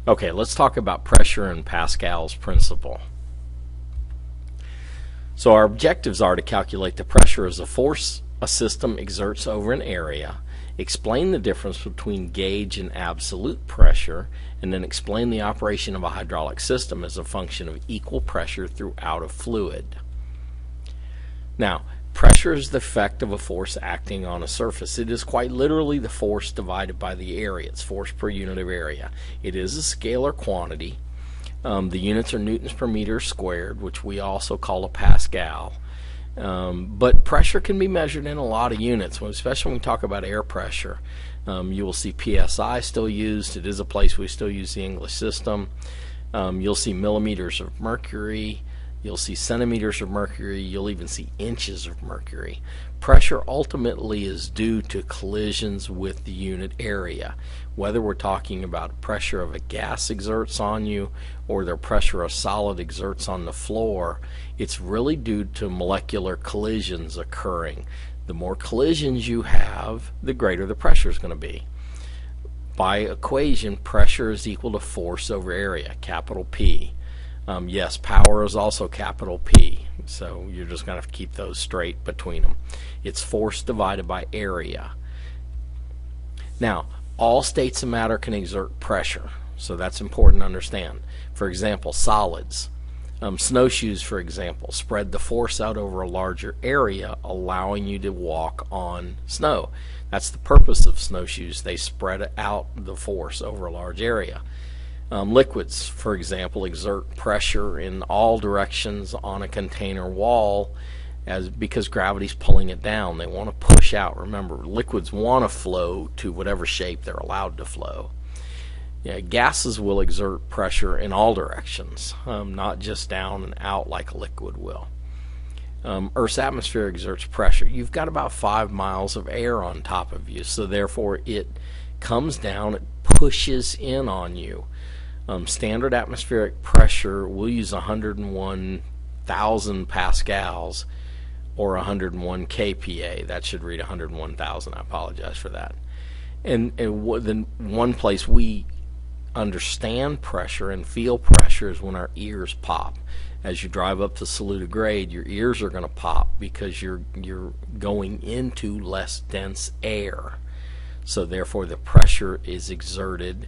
Okay, let's talk about pressure and Pascal's principle. So our objectives are to calculate the pressure as a force a system exerts over an area, explain the difference between gauge and absolute pressure, and then explain the operation of a hydraulic system as a function of equal pressure throughout a fluid. Now, pressure is the effect of a force acting on a surface. It is quite literally the force divided by the area. It's force per unit of area. It is a scalar quantity. The units are newtons per meter squared, which we also call a Pascal. But pressure can be measured in a lot of units, especially when we talk about air pressure. You will see PSI still used. It is a place we still use the English system. You'll see millimeters of mercury. You'll see centimeters of mercury. You'll even see inches of mercury. Pressure ultimately is due to collisions with the unit area. Whether we're talking about pressure of a gas exerts on you or the pressure a solid exerts on the floor, it's really due to molecular collisions occurring. The more collisions you have, the greater the pressure is going to be. By equation, pressure is equal to force over area, capital P. Yes, power is also capital P, so you're just going to have to keep those straight between them. It's force divided by area. Now, all states of matter can exert pressure, so that's important to understand. For example, solids. Snowshoes, for example, spread the force out over a larger area, allowing you to walk on snow. That's the purpose of snowshoes. They spread out the force over a large area. Liquids, for example, exert pressure in all directions on a container wall because gravity's pulling it down. They want to push out. Remember, liquids want to flow to whatever shape they're allowed to flow. Yeah, gases will exert pressure in all directions, not just down and out like a liquid will. Earth's atmosphere exerts pressure. You've got about 5 miles of air on top of you, so therefore it comes down, it pushes in on you. Standard atmospheric pressure, we'll use 101,000 pascals or 101 kPa. That should read 101,000. I apologize for that. And the one place we understand pressure and feel pressure is when our ears pop. As you drive up to Saluda Grade, your ears are going to pop because you're going into less dense air. So therefore the pressure is exerted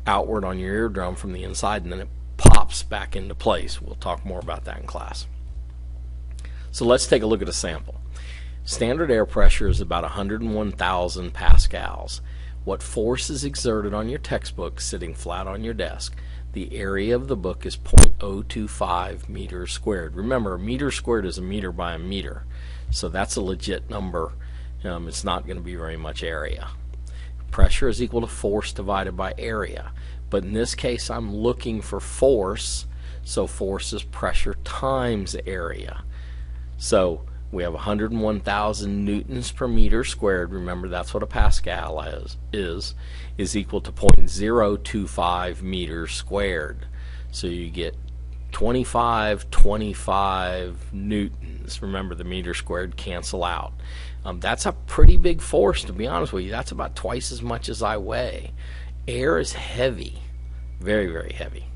outward on your eardrum from the inside, and then it pops back into place. We'll talk more about that in class. So let's take a look at a sample. Standard air pressure is about 101,000 pascals. What force is exerted on your textbook sitting flat on your desk? The area of the book is 0.025 meters squared. Remember, a meter squared is a meter by a meter, so that's a legit number. It's not going to be very much area. Pressure is equal to force divided by area. But in this case, I'm looking for force, so force is pressure times area. So we have 101,000 newtons per meter squared. Remember, that's what a Pascal is equal to 0.025 meters squared. So you get 25 newtons. Remember, the meter squared cancel out. That's a pretty big force, to be honest with you. That's about twice as much as I weigh. Air is heavy, very, very heavy.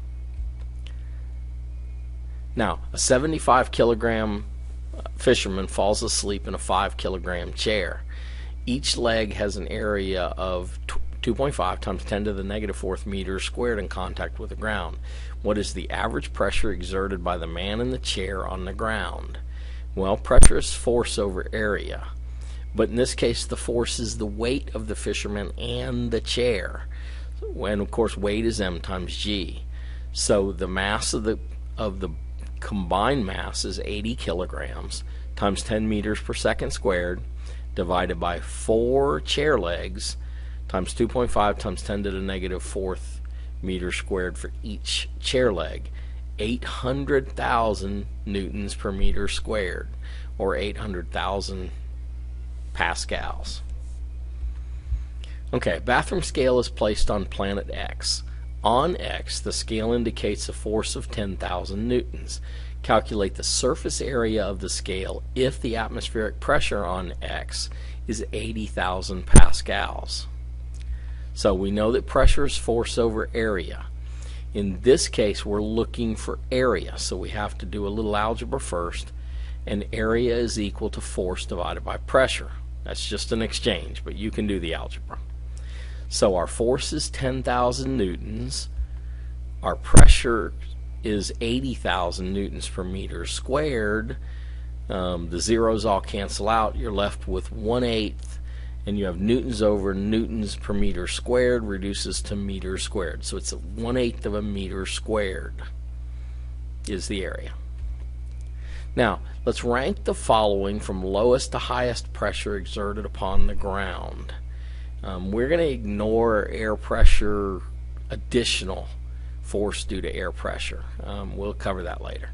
Now, a 75 kilogram fisherman falls asleep in a 5 kilogram chair. Each leg has an area of 2.5 times 10 to the negative 4th meters squared in contact with the ground. What is the average pressure exerted by the man in the chair on the ground? Well, pressure is force over area. But in this case, the force is the weight of the fisherman and the chair. And of course, weight is m times g. So the mass of the combined mass is 80 kilograms times 10 meters per second squared divided by 4 chair legs times 2.5 times 10 to the negative 4th meters squared for each chair leg. 800,000 newtons per meter squared, or 800,000 pascals. Okay, bathroom scale is placed on planet X. On X, the scale indicates a force of 10,000 newtons. Calculate the surface area of the scale if the atmospheric pressure on X is 80,000 pascals. So we know that pressure is force over area. In this case, we're looking for area, so we have to do a little algebra first, and area is equal to force divided by pressure. That's just an exchange, but you can do the algebra. So our force is 10,000 newtons. Our pressure is 80,000 newtons per meter squared. The zeros all cancel out. You're left with 1/8, and you have newtons over newtons per meter squared reduces to meters squared. So it's 1/8 of a meter squared is the area. Now, let's rank the following from lowest to highest pressure exerted upon the ground. We're going to ignore air pressure additional force due to air pressure. We'll cover that later.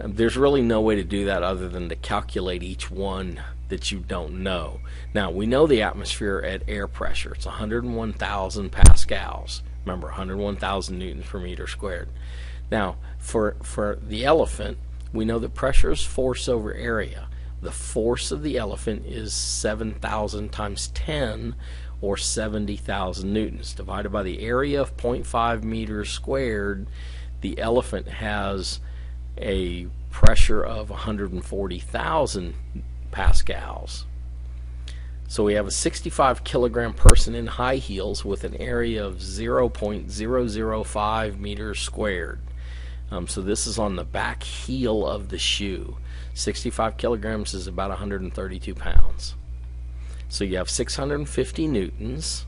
There's really no way to do that other than to calculate each one that you don't know. Now, we know the atmosphere at air pressure. It's 101,000 pascals. Remember, 101,000 newtons per meter squared. Now, for the elephant, we know that pressure is force over area. The force of the elephant is 7,000 times 10, or 70,000 newtons. Divided by the area of 0.5 meters squared, the elephant has a pressure of 140,000 pascals. So we have a 65 kilogram person in high heels with an area of 0.005 meters squared. So this is on the back heel of the shoe. 65 kilograms is about 132 pounds. So you have 650 newtons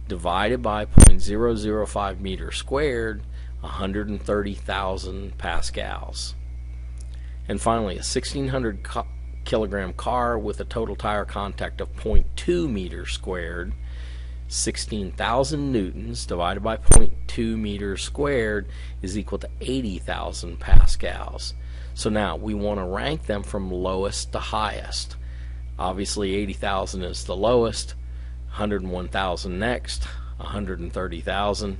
divided by 0.005 meters squared, 130,000 pascals. And finally, a 1,600 kilogram car with a total tire contact of 0.2 meters squared, 16,000 newtons divided by 0.2 meters squared is equal to 80,000 pascals. So now we want to rank them from lowest to highest. Obviously 80,000 is the lowest, 101,000 next, 130,000,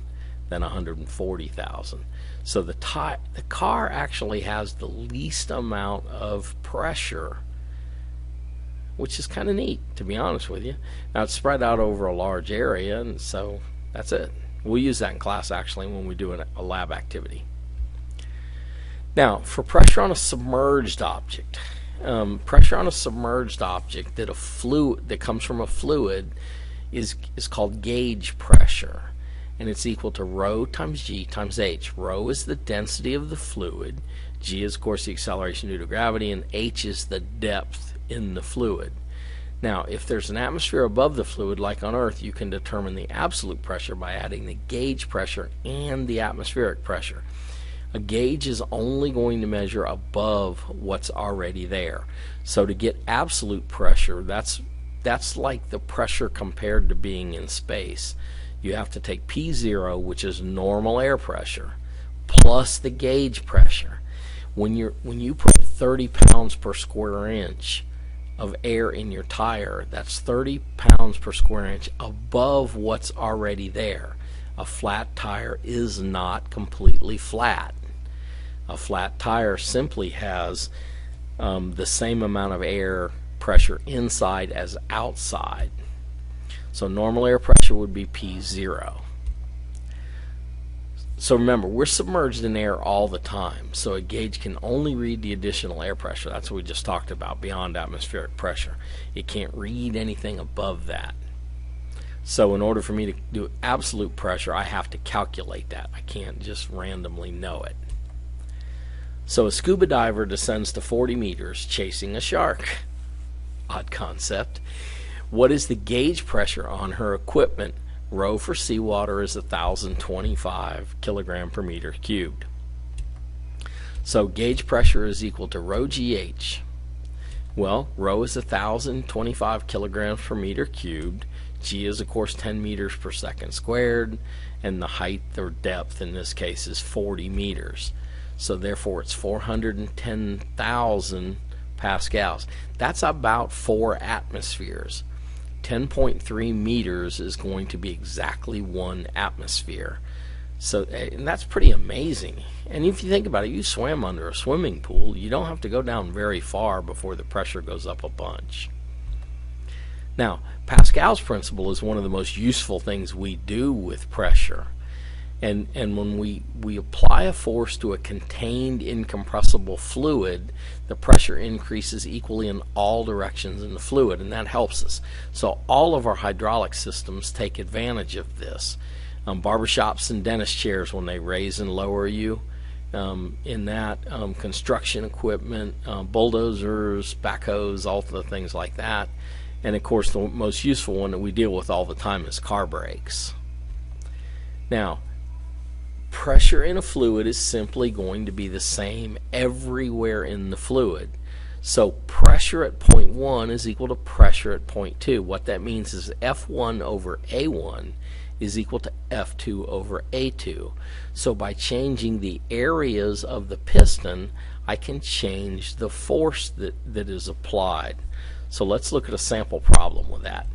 then 140,000. So the car actually has the least amount of pressure, which is kind of neat, to be honest with you. Now it's spread out over a large area, and so that's it. We'll use that in class actually when we do a lab activity. Now, for pressure on a submerged object, pressure on a submerged object that comes from a fluid is called gauge pressure, and it's equal to rho times g times h. Rho is the density of the fluid, g is of course the acceleration due to gravity, and h is the depth in the fluid. Now, if there's an atmosphere above the fluid, like on Earth, you can determine the absolute pressure by adding the gauge pressure and the atmospheric pressure. A gauge is only going to measure above what's already there. So to get absolute pressure, that's like the pressure compared to being in space. You have to take P0, which is normal air pressure, plus the gauge pressure. When you put 30 pounds per square inch of air in your tire, that's 30 pounds per square inch above what's already there. A flat tire is not completely flat. A flat tire simply has the same amount of air pressure inside as outside. So normal air pressure would be P0. So remember, we're submerged in air all the time, so a gauge can only read the additional air pressure. That's what we just talked about, beyond atmospheric pressure. It can't read anything above that. So in order for me to do absolute pressure, I have to calculate that. I can't just randomly know it. So a scuba diver descends to 40 meters chasing a shark. Odd concept. What is the gauge pressure on her equipment? Rho for seawater is 1,025 kilogram per meter cubed. So gauge pressure is equal to rho GH. Well, rho is 1,025 kilograms per meter cubed. G is of course 10 meters per second squared, and the height or depth in this case is 40 meters. So therefore it's 410,000 pascals. That's about 4 atmospheres. 10.3 meters is going to be exactly 1 atmosphere. So, and that's pretty amazing. And if you think about it, you swam under a swimming pool, you don't have to go down very far before the pressure goes up a bunch. Now, Pascal's principle is one of the most useful things we do with pressure. And when we apply a force to a contained incompressible fluid, the pressure increases equally in all directions in the fluid, and that helps us. So all of our hydraulic systems take advantage of this. Barbershops and dentist chairs, when they raise and lower you, in that, construction equipment, bulldozers, backhoes, all the things like that. And of course, the most useful one that we deal with all the time is car brakes. Now, pressure in a fluid is simply going to be the same everywhere in the fluid. So pressure at point 1 is equal to pressure at point 2. What that means is F1 over A1 is equal to F2 over A2. So by changing the areas of the piston, I can change the force that is applied. So let's look at a sample problem with that.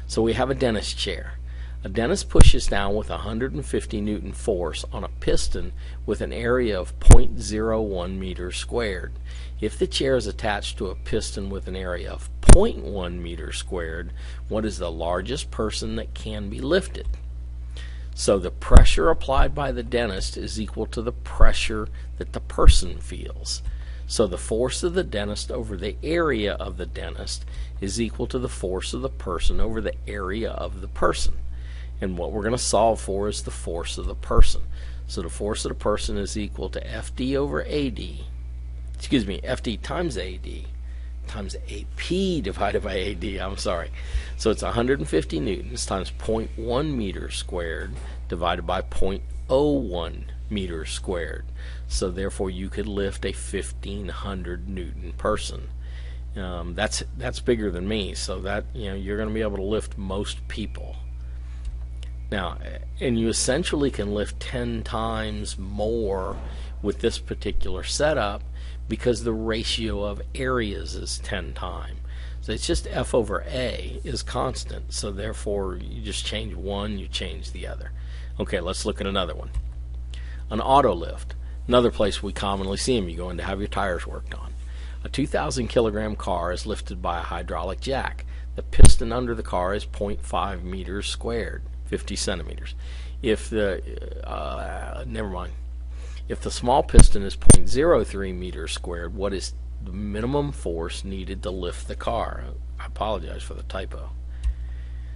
So we have a dentist chair. A dentist pushes down with 150 Newton force on a piston with an area of 0.01 meters squared. If the chair is attached to a piston with an area of 0.1 meters squared, what is the largest person that can be lifted? So the pressure applied by the dentist is equal to the pressure that the person feels. So the force of the dentist over the area of the dentist is equal to the force of the person over the area of the person. And what we're going to solve for is the force of the person. So the force of the person is equal to FD over AD, FD times AD times AP divided by AD, I'm sorry. So it's 150 newtons times 0.1 meters squared divided by 0.01 meters squared. So therefore you could lift a 1500 Newton person. That's bigger than me, so that you're going to be able to lift most people. Now, and you essentially can lift 10 times more with this particular setup because the ratio of areas is 10 times. So it's just F over A is constant, so therefore you just change one, you change the other. Okay, let's look at another one. An auto lift, another place we commonly see them. You go in to have your tires worked on. A 2,000 kilogram car is lifted by a hydraulic jack. The piston under the car is 0.5 meters squared. 50 centimeters. If the If the small piston is 0.03 meters squared, what is the minimum force needed to lift the car? I apologize for the typo.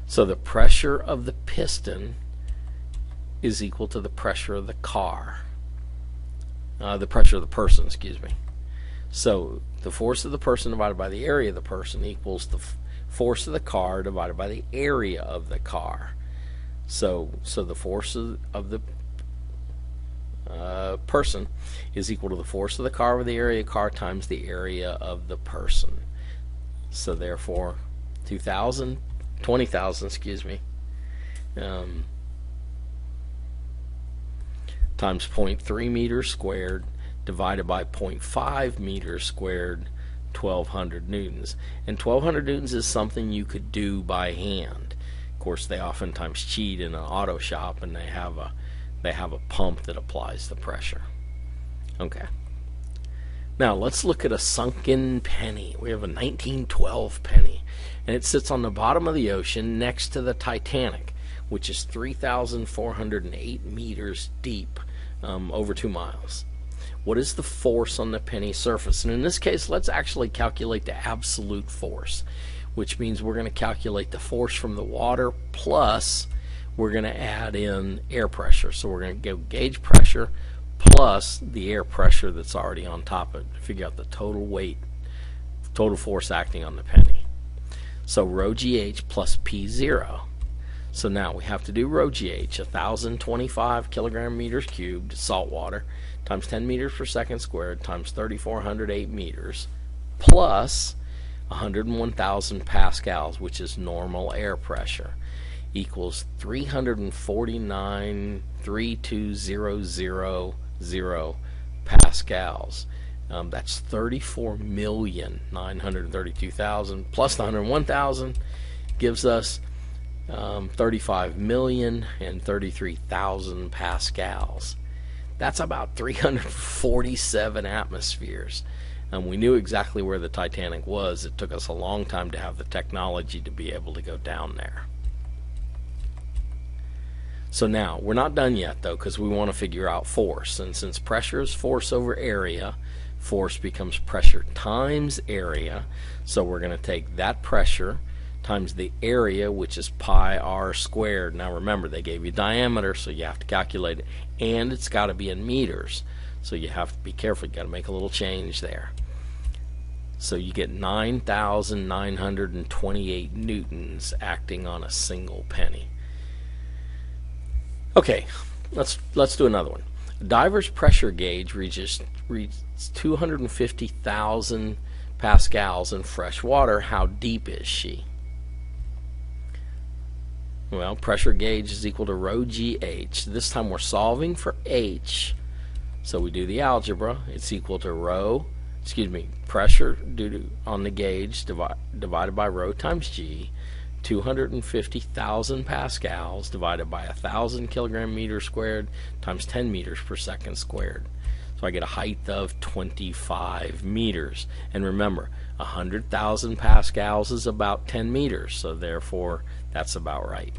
So the pressure of the piston is equal to the pressure of the car. The pressure of the person, excuse me. So the force of the person divided by the area of the person equals the force of the car divided by the area of the car. So the force of the person is equal to the force of the car over the area of the car times the area of the person. So therefore 20,000 times 0.3 meters squared divided by 0.5 meters squared, 1,200 newtons. And 1,200 newtons is something you could do by hand. Of course, they oftentimes cheat in an auto shop, and they have a pump that applies the pressure. Okay. Now let's look at a sunken penny. We have a 1912 penny, and it sits on the bottom of the ocean next to the Titanic, which is 3,408 meters deep, over 2 miles. What is the force on the penny surface? And in this case, let's actually calculate the absolute force, which means we're going to calculate the force from the water plus we're going to add in air pressure. So we're going to go gauge pressure plus the air pressure that's already on top of it to figure out the total weight, total force acting on the penny. So rho GH plus P0. So now we have to do rho GH, 1,025 kilogram meters cubed salt water times 10 meters per second squared times 3,408 meters plus 101,000 pascals, which is normal air pressure, equals 349,32,000 pascals. That's 34,932,000 plus the 101,000 gives us 35,033,000 pascals. That's about 347 atmospheres. and we knew exactly where the Titanic was. It took us a long time to have the technology to be able to go down there. So now, we're not done yet though, because we want to figure out force. And since pressure is force over area, force becomes pressure times area. So we're going to take that pressure times the area, which is pi r squared. Now remember, they gave you diameter, so you have to calculate it. And it's got to be in meters. So you have to be careful. You got to make a little change there. So you get 9,928 newtons acting on a single penny. Okay, let's do another one. A diver's pressure gauge reaches 250,000 pascals in fresh water. How deep is she? Well, pressure gauge is equal to rho GH. This time we're solving for H. So we do the algebra. It's equal to pressure on the gauge divided by rho times G. 250,000 pascals divided by 1,000 kilogram meters squared times 10 meters per second squared. So I get a height of 25 meters. And remember, 100,000 pascals is about 10 meters, so therefore that's about right.